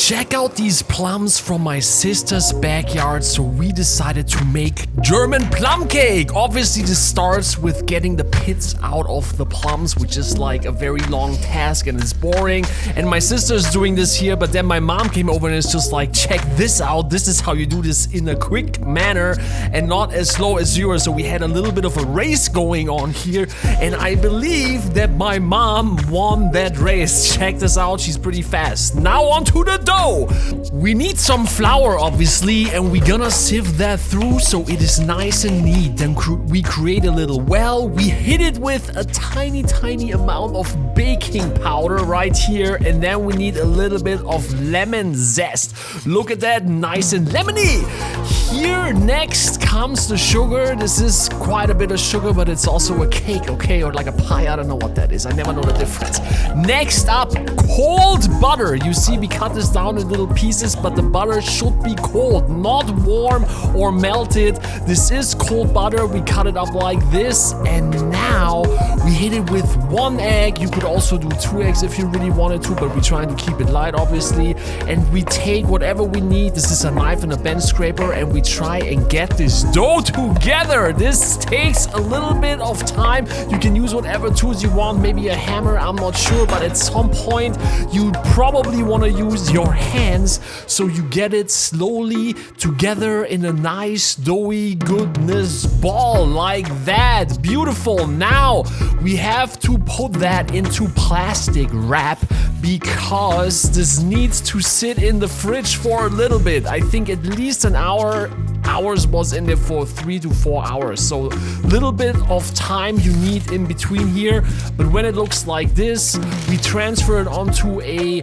Check out these plums from my sister's backyard. So we decided to make German plum cake. Obviously this starts with getting the pits out of the plums, which is like a very long task and it's boring. And my sister's doing this here, but then my mom came over and it's just like, check this out. This is how you do this in a quick manner and not as slow as yours. So we had a little bit of a race going on here. And I believe that my mom won that race. Check this out. She's pretty fast. Now on to the dough. We need some flour, obviously, and we're gonna sieve that through so it is nice and neat. Then we create a little well. We hit it with a tiny amount of baking powder right here, and then we need a little bit of lemon zest. Look at that, nice and lemony. Here next comes the sugar. This is quite a bit of sugar, but it's also a cake, okay, or like a pie. I don't know what that is. I never know the difference. Next up, cold butter. You see, we cut this down in little pieces, but the butter should be cold, not warm or melted. This is cold butter. We cut it up like this, and now we hit it with 1 egg. You could also do 2 eggs if you really wanted to, but we're trying to keep it light, obviously. And we take whatever we need. This is a knife and a bench scraper, and we try and get this dough together. This takes a little bit of time. You can use whatever tools you want, maybe a hammer, I'm not sure, but at some point you probably want to use your hands so you get it slowly together in a nice doughy goodness ball like that. Beautiful. Now we have to put that into plastic wrap because this needs to sit in the fridge for a little bit. I think at least an hour. Ours was in there for 3 to 4 hours, so little bit of time you need in between here. But when it looks like this, we transfer it onto a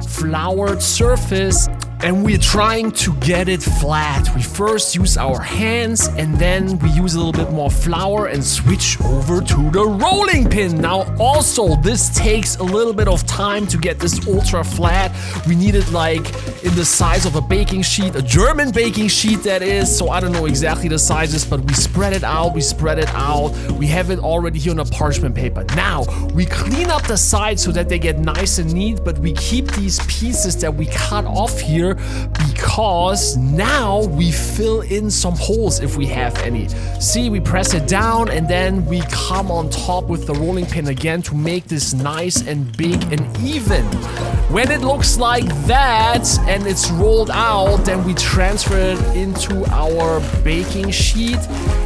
floured surface and we're trying to get it flat. We first use our hands and then we use a little bit more flour and switch over to the rolling pin. Now also this takes a little bit of time to get this ultra flat. We need it like in the size of a baking sheet, a German baking sheet that is. So I don't know exactly the sizes, but we spread it out, we have it already here on a parchment paper. Now we clean up the sides so that they get nice and neat, but we keep these pieces that we cut off here because now we fill in some holes if we have any. See, we press it down and then we come on top with the rolling pin again to make this nice and big and even. When it looks like that and it's rolled out, then we transfer it into our baking sheet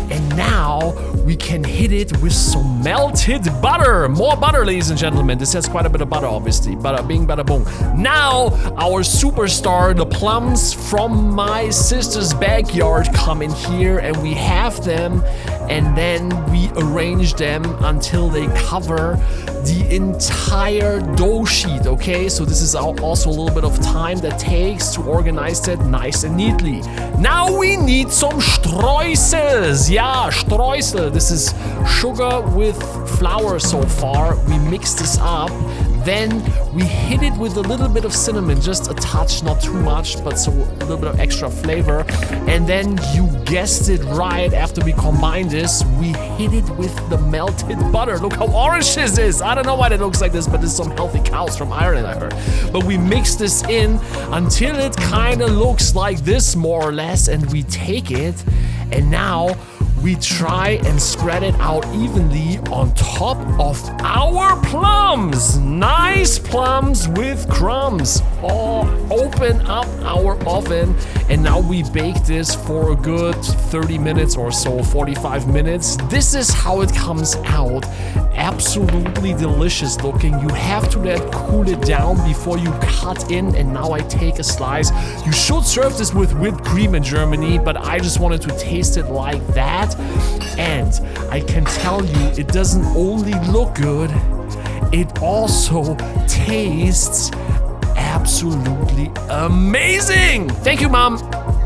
and now we can hit it with some melted butter. More butter, ladies and gentlemen. This has quite a bit of butter, obviously. Bada bing, bada boom. Now our superstar, the plums from my sister's backyard, come in here and we have them and then we arrange them until they cover the entire dough sheet, okay? So this is also a little bit of time that takes to organize that nice and neatly. Now we need some Streusels. Yeah, Streusel. This is sugar with flour so far. We mix this up. Then we hit it with a little bit of cinnamon, just a touch, not too much, but so a little bit of extra flavor. And then you guessed it right, after we combine this, we hit it with the melted butter. Look how orange this is. I don't know why it looks like this, but there's some healthy cows from Ireland, I heard. But we mix this in until it kind of looks like this, more or less, and we take it, and now we try and spread it out evenly on top of our plums. Nice plums with crumbs. Oh, open up our oven and now we bake this for a good 30 minutes or so, 45 minutes. This is how it comes out. Absolutely delicious looking. You have to let cool it down before you cut in, and now I take a slice. You should serve this with whipped cream in Germany, but I just wanted to taste it like that. And I can tell you, it doesn't only look good, it also tastes absolutely amazing. Thank you, Mom.